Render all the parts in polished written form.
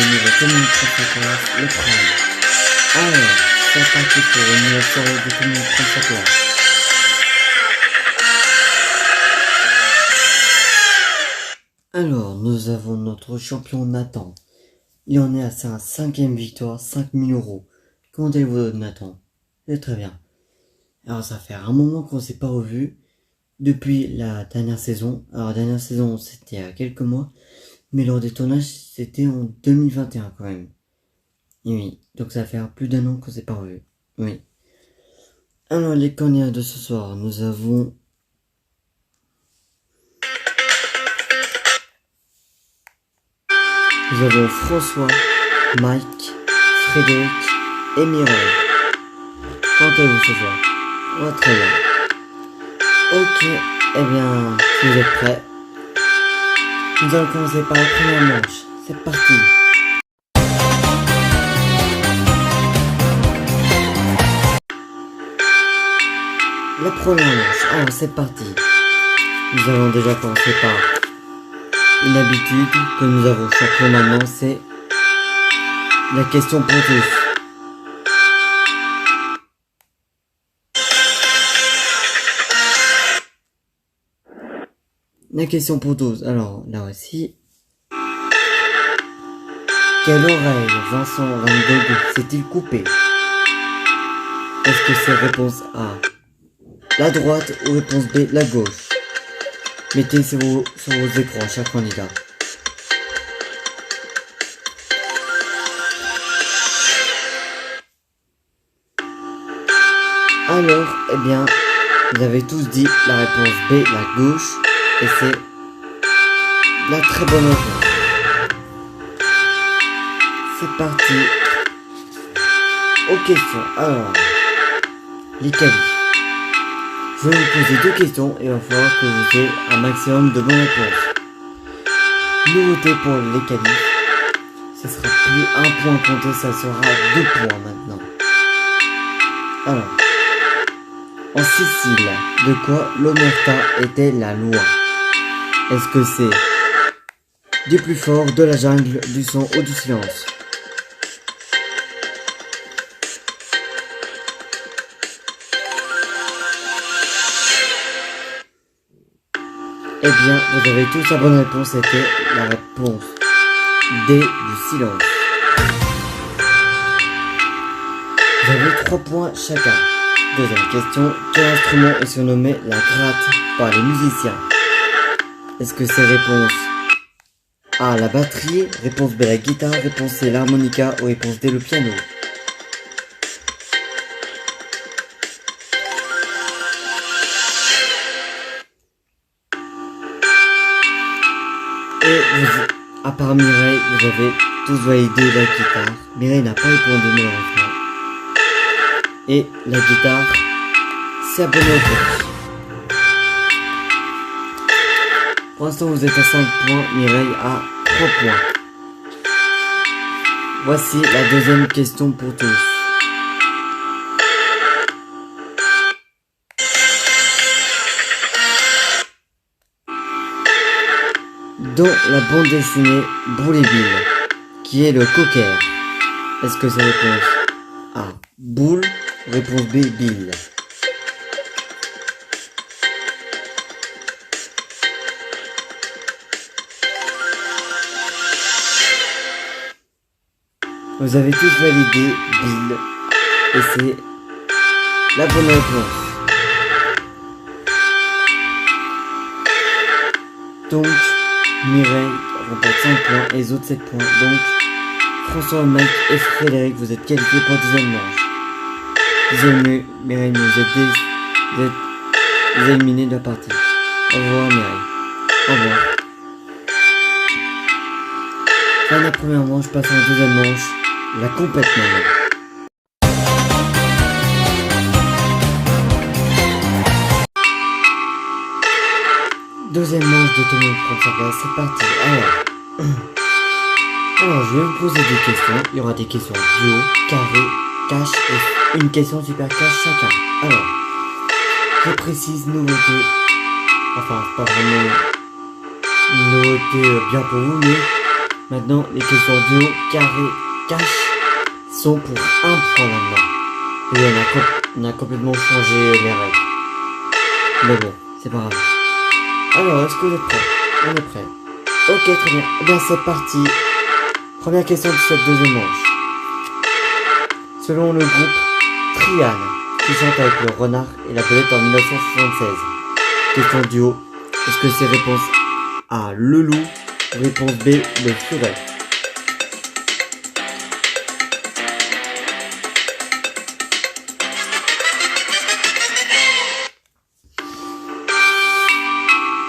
nouveau commune place, le Prime. Alors, c'est parti pour une nouvelle soirée de commune place. Alors, nous avons notre champion Nathan. Il en est à sa 5e victoire, 5000 euros. Comment allez-vous, Nathan? C'est très bien. Alors, ça fait un moment qu'on s'est pas revu depuis la dernière saison. Alors, la dernière saison, c'était il y a quelques mois. Mais lors des tournages, c'était en 2021 quand même. Et oui, donc ça fait plus d'un an qu'on s'est pas revu. Oui. Alors, les candidats de ce soir, nous avons... Nous avons François, Mike, Frédéric et Mireille. Comment allez-vous ce soir? Oh, très bien. Ok, eh bien, si vous êtes prêts, nous allons commencer par la première manche. C'est parti. La première manche, alors c'est parti. Nous allons déjà commencer par une habitude que nous avons chaque fois maintenant, c'est la question pour tous. La question pour tous. Alors, là aussi. Quelle oreille Vincent Van Gogh s'est-il coupé? Est-ce que c'est réponse A, la droite, ou réponse B, la gauche? Mettez sur vos écrans chaque candidat. Alors, eh bien, vous avez tous dit la réponse B, la gauche, et c'est la très bonne réponse. C'est parti. Aux questions. Alors, les qualifs. Je vais vous poser deux questions et il va falloir que vous ayez un maximum de bonnes réponses. Nouveauté pour les qualifs. Ce sera plus un point compté, ça sera 2 points maintenant. Alors, en Sicile, de quoi l'omerta était la loi? Est-ce que c'est du plus fort, de la jungle, du son ou du silence? Eh bien, vous avez tous la bonne réponse, c'était la réponse D, du silence. Vous avez 3 points chacun. Deuxième question, quel instrument est surnommé la gratte par les musiciens? Est-ce que c'est réponse A, la batterie, réponse B, la guitare, réponse C, l'harmonica ou réponse D, le piano? Et vous, à part Mireille, vous avez tous validé la guitare. Mireille n'a pas répondu malheureusement. Et la guitare, c'est la bonne réponse. Pour l'instant, vous êtes à 5 points, Mireille à 3 points. Voici la deuxième question pour tous. Dans la bande dessinée Boule et Bill, qui est le cocker, est-ce que c'est réponse A, Boule, réponse B, Bill? Vous avez tous validé Bill, et c'est la bonne réponse. Donc, Mireille remporte 5 points et les autres 7 points. Donc, François, Mike et Frédéric, vous êtes qualifiés pour la deuxième manche. Désolé, Mireille, vous êtes éliminés de la partie. Au revoir, Mireille. Au revoir. Fin de la première manche, passons à la deuxième manche. La compète maintenant. Deuxième manche de tout le monde prendre sa place, c'est parti. Alors, je vais vous poser des questions. Il y aura des questions duo, carré, cash et une question super cash chacun. Alors, je précise nouveauté. Enfin, pas vraiment une nouveauté bien pour vous, mais Maintenant, les questions duo, carré, cache sont pour 1 point maintenant. Et on a complètement changé les règles. Mais bon, c'est pas grave. Alors, est-ce que vous êtes prêts? On est prêts. Ok, très bien. Eh bien, c'est parti. Première question de cette deuxième manche. Selon le groupe Triane, qui chante avec le renard et la belette en 1976. Question duo. Est-ce que c'est réponse A, le loup, ou réponse B, le furet?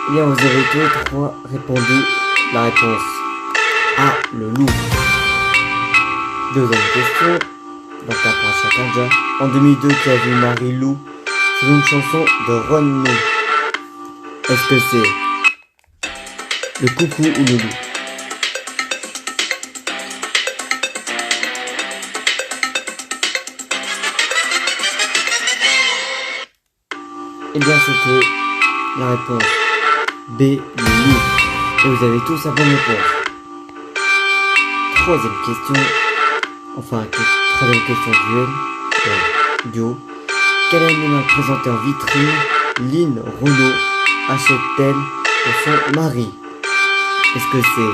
Eh bien, vous avez tous les trois répondu la réponse A, le loup. Deuxième question, donc un point chacun déjà. En 2002, qui a vu Marie-Lou sur une chanson de Renaud? Est-ce que c'est le coucou ou le loup? Eh bien, c'était la réponse B, le loup. Et vous avez tous la bonne réponse. Troisième question. Enfin, troisième question duo. Quel animal présenté en vitrine Lynn Renaud achète-t-elle pour son mari? Est-ce que c'est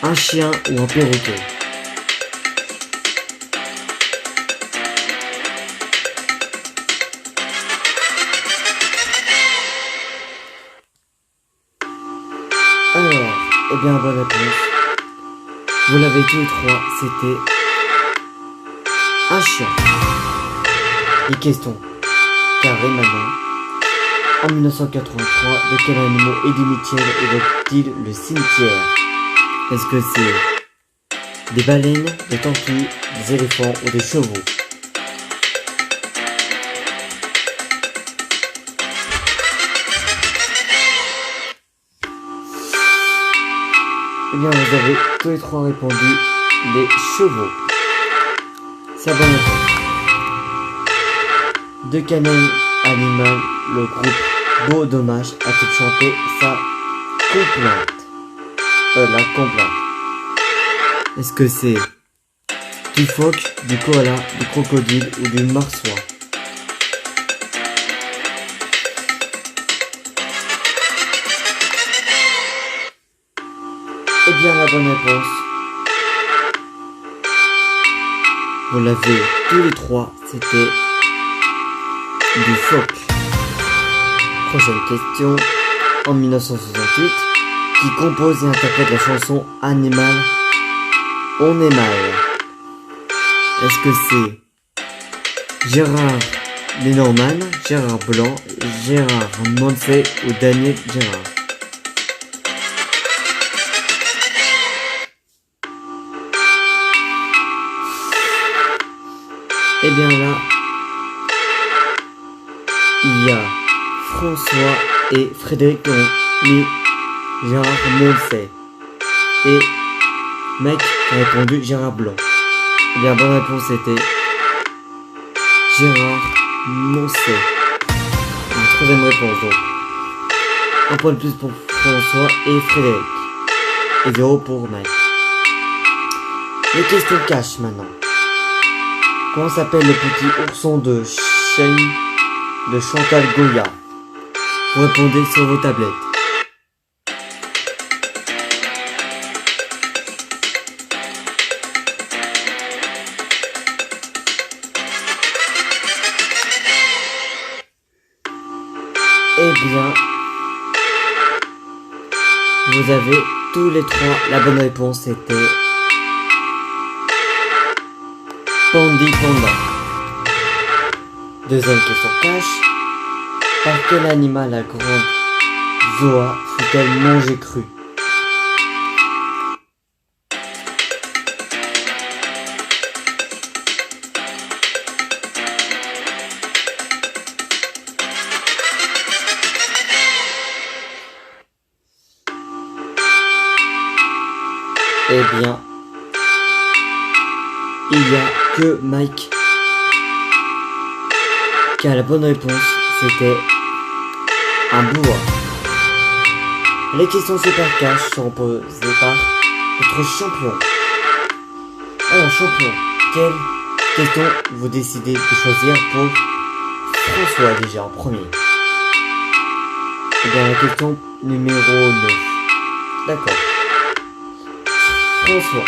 un chien ou un perroquet? Alors, eh bien, bonne réponse. Vous l'avez tous les trois, c'était un chien. Les questions carré maintenant. En 1983, de quel animal Eddie Mitchell évoque-t-il le cimetière? Est-ce que c'est des baleines, des tortues, des éléphants ou des chevaux? Eh bien, vous avez tous les trois répondu les chevaux. C'est la bonne réponse. De quel animal le groupe Beau Dommage a-t-il chanté sa complainte? La complainte. Est-ce que c'est du phoque, du koala, du crocodile ou du marsouin? Eh bien, la bonne réponse, vous l'avez tous les trois, c'était du phoque. Prochaine question. En 1968, qui compose et interprète la chanson Animal, on est mal? Est-ce que c'est Gérard Lenormand, Gérard Blanc, Gérard Moncey ou Daniel Gérard? Eh bien là, il y a François et Frédéric qui ont mis Gérard Moncey. Et Mike a répondu Gérard Blanc. Eh bien, bonne réponse c'était Gérard Moncey. La troisième réponse donc. Un point de plus pour François et Frédéric. Et 0 pour Mike. Les questions cash maintenant. Comment s'appelle le petit ourson de Shane de Chantal Goya? Vous répondez sur vos tablettes. Eh bien, vous avez tous les trois la bonne réponse, c'était Pandi Panda. Deuxième question cash. Par quel animal la grande Zoa fut-elle mangée crue? Eh bien, il y a que Mike qui a la bonne réponse, c'était un boa. Les questions super cash sont posées par Notre champion. Alors, champion, quelle question vous décidez de choisir pour François déjà en premier? Eh bien, la question numéro 9. D'accord. François,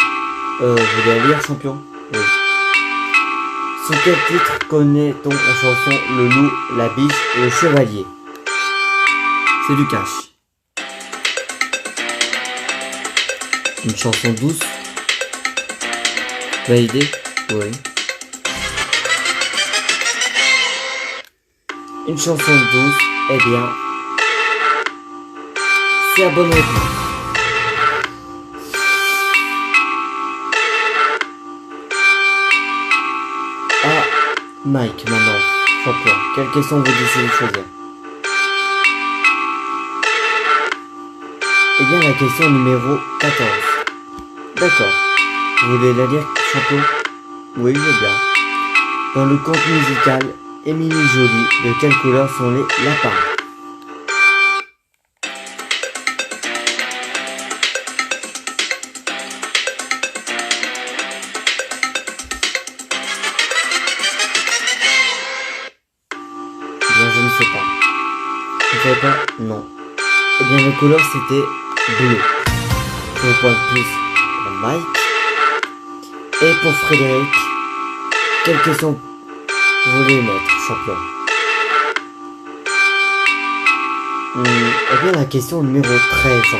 vous voulez la lire, champion? Oui. Sous quel titre connaît-on la chanson Le loup, la biche et le chevalier? C'est du cash. Une chanson douce. Validé? Oui. Une chanson douce, eh bien, c'est la bonne réponse. Ah, Mike, maintenant, champion. Quelle question vous décidez de choisir? Eh bien, la question numéro 14. D'accord. Vous voulez la lire, champion? Oui, je veux bien. Dans le conte musical Émilie Jolie, de quelle couleur sont les lapins? Bien, je ne sais pas. Vous ne savez pas? Non. Eh bien, la couleur c'était bleu. Pour le point de plus pour Mike. Et pour Frédéric, quelle question vous voulez mettre, champion? Eh bien, la question numéro 13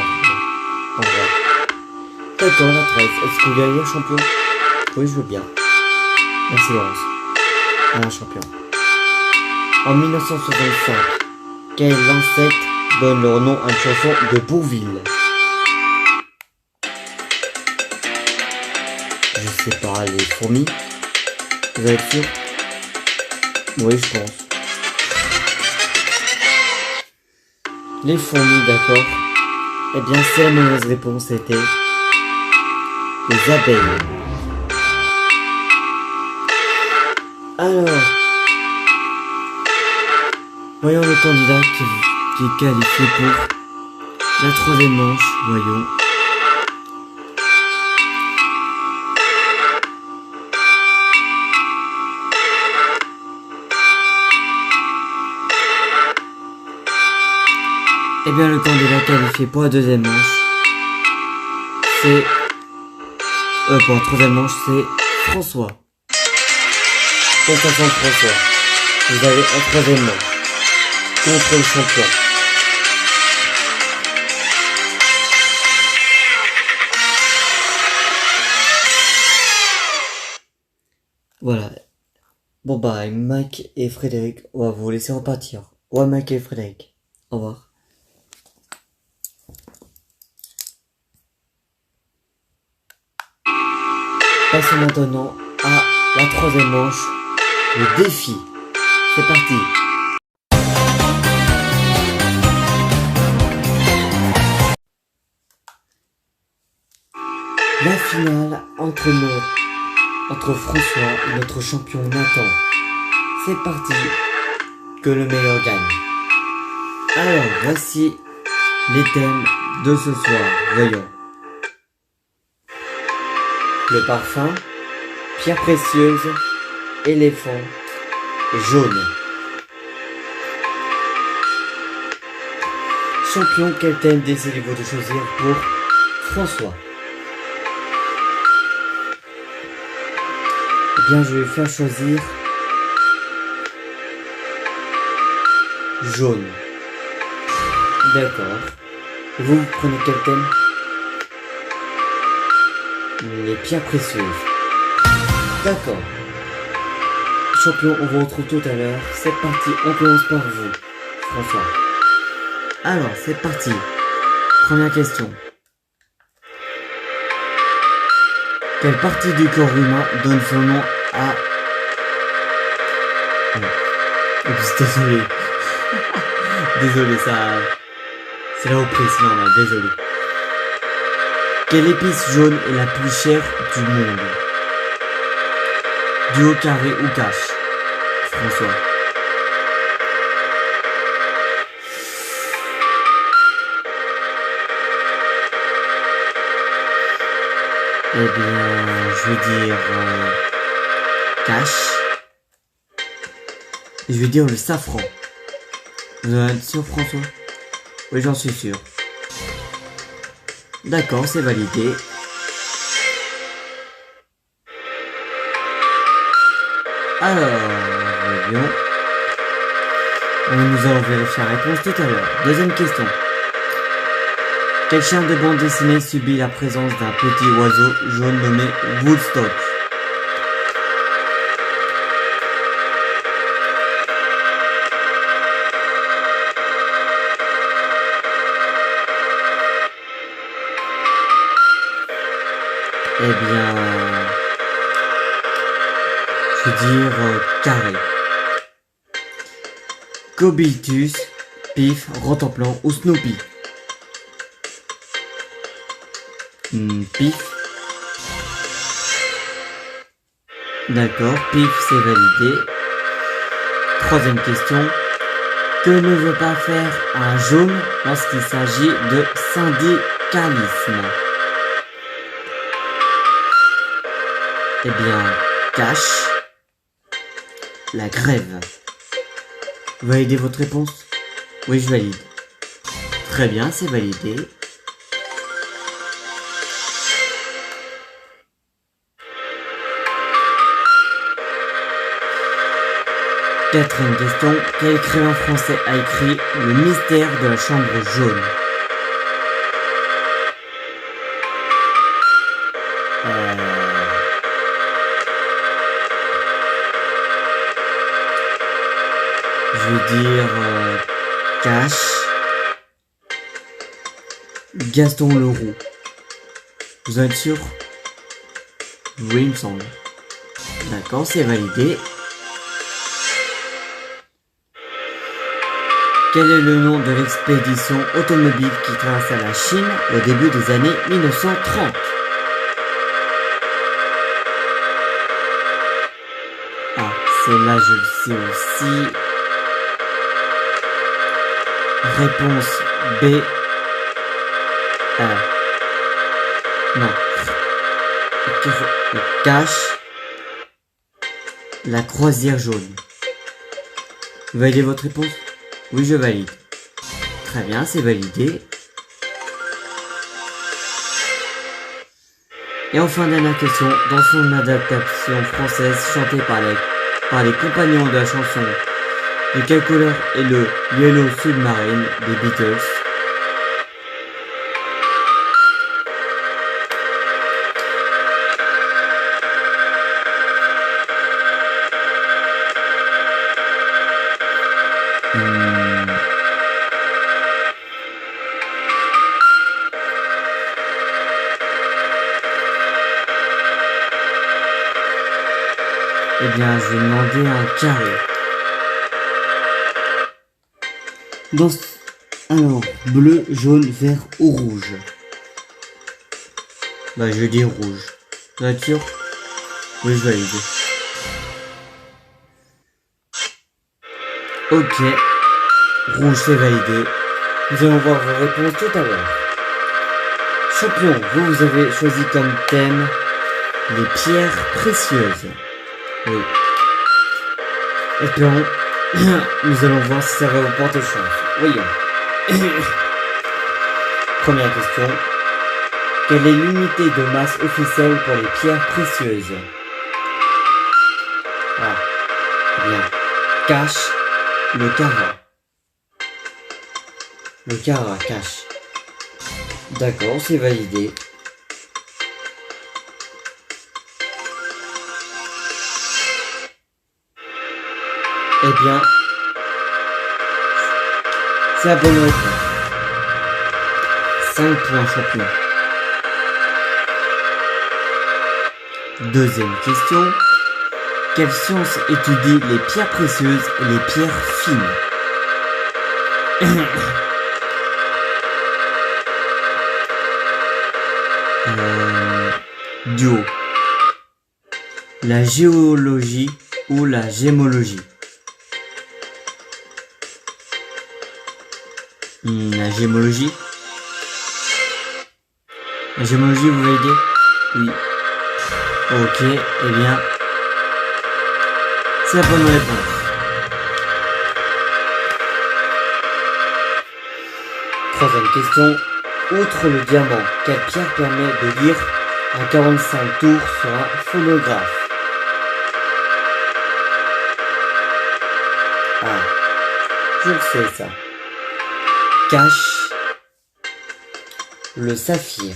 en vrai. D'accord, la 13. Est-ce que vous voulez lire, champion? Oui, je veux bien. Merci, Laurence. Alors, champion. En 1965, quel insecte donne leur nom à une chanson de Bourvil? Je sais pas, les fourmis? Vous êtes sûr? Oui, je pense. Les fourmis, d'accord. Eh bien, c'est la mauvaise réponse, c'était les abeilles. Alors, voyons le candidat qui est qualifié pour la troisième manche, voyons. Eh bien, le candidat qualifié pour la deuxième manche, c'est... pour la troisième manche, c'est François. Félicitations, François. Vous avez un troisième manche contre le champion. Voilà. Bon bah, Mike et Frédéric, on va vous laisser repartir. Ouais, Mike et Frédéric. Au revoir. Passons maintenant à la troisième manche, le défi. C'est parti. La finale entre François et notre champion Nathan. C'est parti. Que le meilleur gagne. Alors, voici les thèmes de ce soir. Voyons. Le parfum, pierre précieuse, éléphant et jaune. Champion, quel thème décidez-vous de choisir pour François? Eh bien, je vais faire choisir jaune. D'accord. Vous prenez quel thème? Les pierres précieuses. D'accord. Champion, on vous retrouve tout à l'heure. C'est parti, on commence par vous, François. Alors, c'est parti. Première question. Quelle partie du corps humain donne son nom à... Désolé. Désolé, ça... C'est la reprise, c'est normal, désolé. Quelle épice jaune est la plus chère du monde? Duo, carré ou cash? François. Eh bien, je vais dire cash. Et je vais dire le safran. Vous en êtes sûr, François? Oui, j'en suis sûr. D'accord, c'est validé. Alors, voyons. Nous allons vérifier la réponse tout à l'heure. Deuxième question. Quel chien de bande dessinée subit la présence d'un petit oiseau jaune nommé Woodstock? Eh bien, je vais dire carré. Cobitus, Pif, Rotoplan ou Snoopy? Pif. D'accord, Pif, c'est validé. Troisième question. Que ne veut pas faire un jaune lorsqu'il s'agit de syndicalisme? Eh bien, cash. La grève. Vous validez votre réponse? Oui, je valide. Très bien, c'est validé. Quatrième question. Quel écrivain français a écrit Le mystère de la chambre jaune? Je vais dire cash. Gaston Leroux. Vous êtes sûr? Oui, il me semble. D'accord, c'est validé. Quel est le nom de l'expédition automobile qui traversa la Chine au début des années 1930? Ah, celle-là je le sais aussi. Réponse B. Non. Cash. La croisière jaune. Vous validez votre réponse? Oui, je valide. Très bien, c'est validé. Et enfin, dernière question. Dans son adaptation française chantée par les compagnons de la chanson, de quelle couleur est le Yellow Submarine des Beatles? Eh bien, je vais demander un carré. Alors, bleu, jaune, vert ou rouge? Bah, je vais dire rouge. Vous êtes sûr? Oui, je valide. Ok. Rouge, c'est validé. Nous allons voir vos réponses tout à l'heure. Champion, vous avez choisi comme thème les pierres précieuses. Oui. Espérons. Nous allons voir si ça va vous porter chance. Voyons. Première question. Quelle est l'unité de masse officielle pour les pierres précieuses? Ah. Bien. Cash. Le carat. Le carat, cash. D'accord, c'est validé. Eh bien, c'est la bonne réponse. 5 points, champion. Deuxième question. Quelle science étudie les pierres précieuses et les pierres fines? Duo. La géologie ou la gémologie? La gémologie. La gémologie, vous validez? Oui. Ok, eh bien, c'est la bonne réponse. Troisième question. Outre le diamant, quelle pierre permet de lire un 45 tours sur un phonographe? Ah, je le sais ça. Cache le saphir.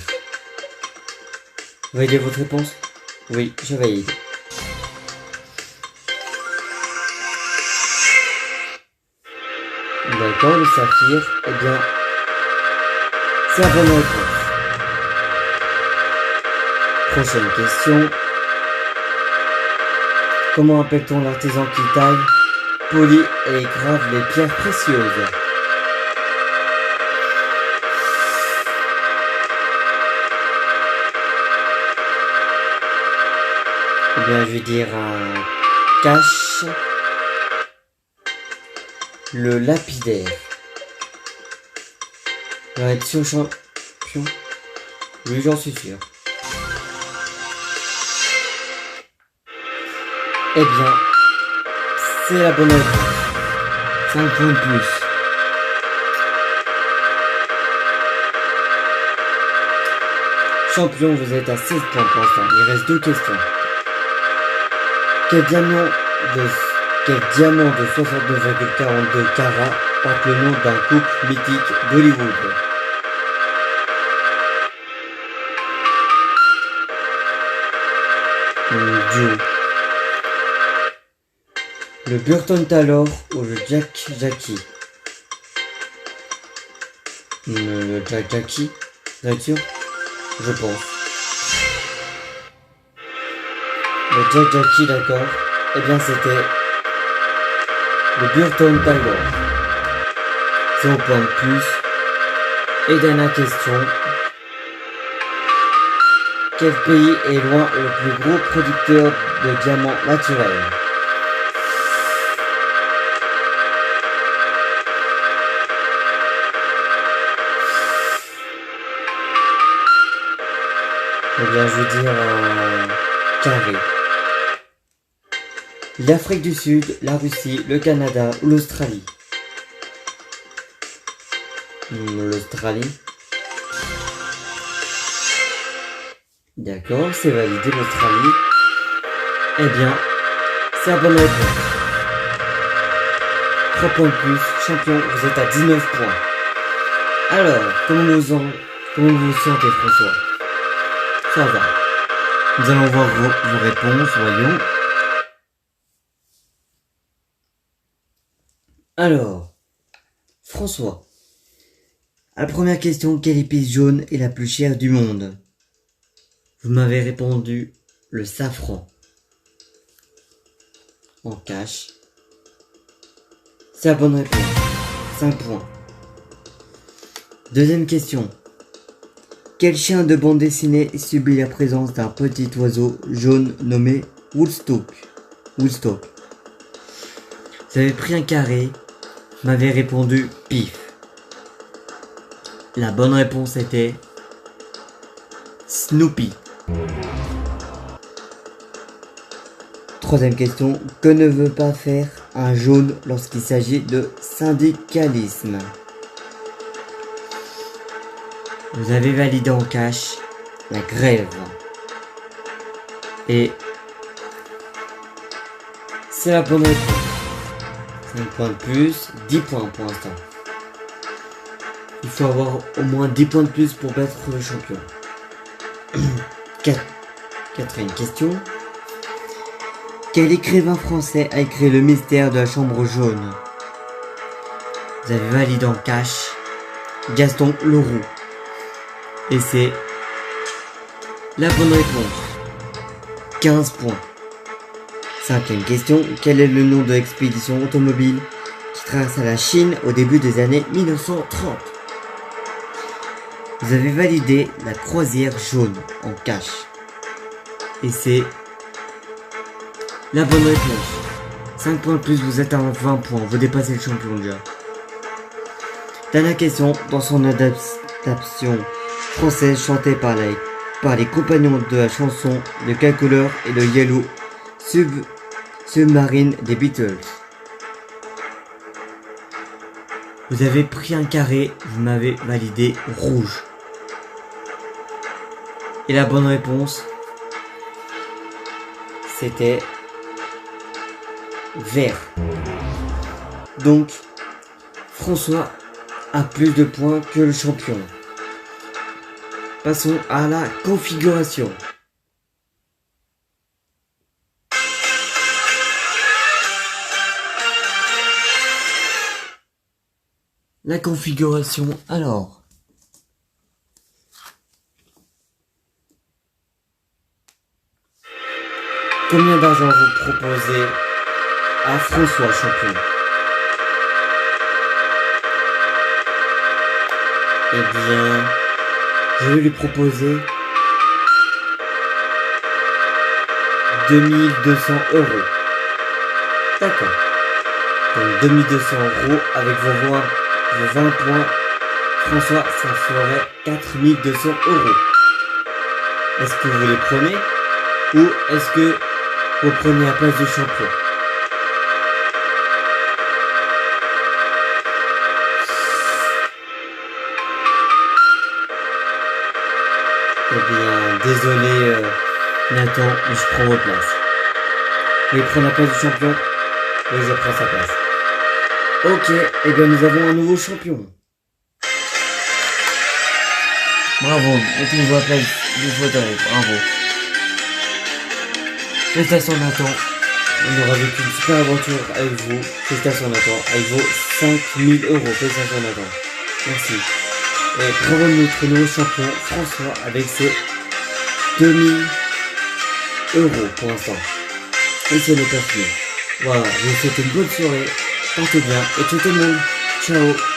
Validez votre réponse? Oui, je valide. D'accord, le saphir, eh bien, c'est la bonne réponse. Prochaine question. Comment appelle-t-on l'artisan qui taille, polit et grave les pierres précieuses? Eh bien, je vais dire un cache le lapidaire. Va être sur champion. Oui, j'en suis sûr. Eh bien, c'est la bonne réponse. 5 points de plus. Champion, vous êtes à 16 points pour l'instant. Il reste 2 questions. Quel diamant de 69,42 carats porte le nom d'un couple mythique d'Hollywood? Duo. Le Burton Taylor ou le Jack Jackie? Le Jack Jackie, vous êtes sûr? Je pense. Le Jack Jackie, d'accord. Eh bien, c'était le Burton Taylor. 0 points de plus. Et dernière question. Quel pays est loin le plus gros producteur de diamants naturels? Eh bien, je vais dire un carré. L'Afrique du Sud, la Russie, le Canada ou l'Australie? L'Australie. D'accord, c'est validé l'Australie. Eh bien, c'est la bonne réponse. 3 points de plus. Champion, vous êtes à 19 points. Alors, comment vous sentez, François? Ça va. Nous allons voir vos réponses, voyons. Alors, François, à la première question, quelle épice jaune est la plus chère du monde? Vous m'avez répondu le safran. En cash. C'est la bonne réponse. 5 points. Deuxième question. Quel chien de bande dessinée subit la présence d'un petit oiseau jaune nommé Woodstock? Vous avez pris un carré, m'avez répondu pif. La bonne réponse était Snoopy. Troisième question. Que ne veut pas faire un jaune lorsqu'il s'agit de syndicalisme? Vous avez validé en cash la grève. Et c'est la bonne réponse. 5 points de plus, 10 points pour l'instant. Il faut avoir au moins 10 points de plus pour battre le champion. Quatrième question. Quel écrivain français a écrit Le mystère de la chambre jaune? Vous avez validé en cash Gaston Leroux. Et c'est la bonne réponse. 15 points. Cinquième question. Quel est le nom de l'expédition automobile qui traversa la Chine au début des années 1930? Vous avez validé la croisière jaune en cash. Et c'est la bonne réponse. 5 points de plus, vous êtes à 20 points. Vous dépassez le champion déjà. Dernière question. Dans son adaptation française chantée par la par les compagnons de la chanson, le Calculator et le Yellow Submarine des Beatles. Vous avez pris un carré, vous m'avez validé rouge. Et la bonne réponse, c'était vert. Donc, François a plus de points que le champion. Passons à la configuration. La configuration, alors. Combien d'argent vous proposez à François champion? Eh bien, je vais lui proposer 2200 €. D'accord. Donc 2200 € avec vos 20 points. François, ça ferait 4200 €. Est-ce que vous les prenez ou est-ce que vous prenez la place du champion? Eh bien, désolé Nathan, mais je prends votre place. Vous voulez prendre la place du champion? Oui, je prends sa place. Ok, et bien nous avons un nouveau champion. Bravo, mettez-vous à la place du fauteuil, bravo. Félicitations Nathan, on aura vécu une super aventure avec vous. Félicitations Nathan, avec vos 5000 €. Félicitations Nathan, merci. Et bravo notre nouveau champion François avec ses 2000 € pour l'instant. Et ce n'est pas fini. Voilà, je vous souhaite une bonne soirée, portez bien et tout le monde. Ciao.